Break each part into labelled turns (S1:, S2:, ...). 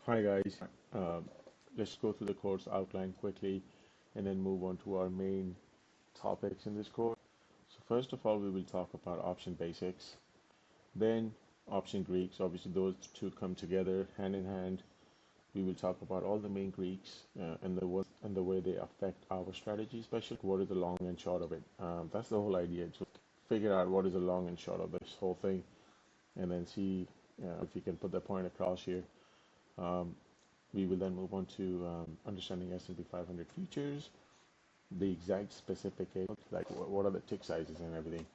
S1: Hi guys, um, let's go through the course outline quickly and then move on to our main topics in this course. So first of all, we will talk about option basics, then option Greeks. Obviously, those two come together hand in hand. We will talk about all the main Greeks and the way they affect our strategy, especially what is the long and short of it. That's the whole idea. Just figure out what is the long and short of this whole thing, and then see if you can put the point across here. Um, We will then move on to understanding S&P 500 futures, the exact specification, like what are the tick sizes and everything.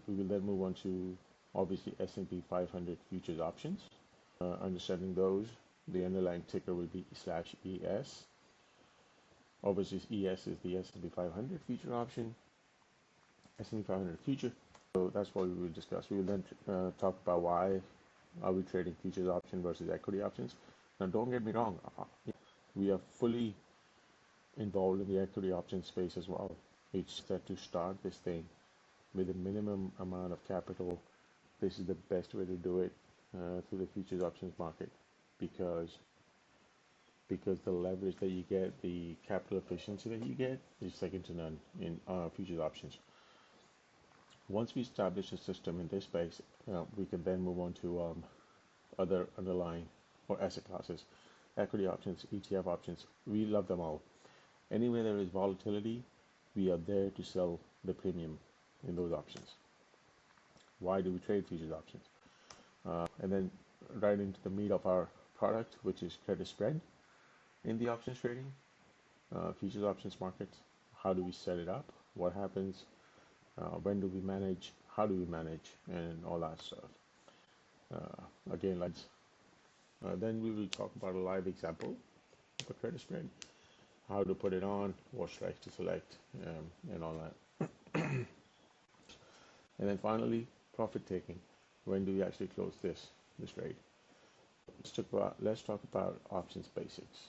S1: We will then move on to obviously S&P 500 futures options, understanding those. The underlying ticker will be slash ES. Obviously, ES is the S&P 500 future option, S&P 500 future. So that's what we will discuss. We will then talk about why are we trading futures option versus equity options. Now, don't get me wrong, we are fully involved in the equity option space as well. It's that to start this thing with a minimum amount of capital, this is the best way to do it through the futures options market because the leverage that you get, the capital efficiency that you get is second to none in futures options. Once we establish a system in this space, we can then move on to other underlying or asset classes, equity options, ETF options. We love them all. Anywhere there is volatility, we are there to sell the premium in those options. Why do we trade futures options? And then right into the meat of our product, which is credit spread in the options trading, futures options market. How do we set it up? What happens? When do we manage? How do we manage? And all that stuff. Again, then we will talk about a live example of a credit spread, how to put it on, what strikes to select, and all that. And then finally, profit taking. When do we actually close this trade? Let's talk about options basics.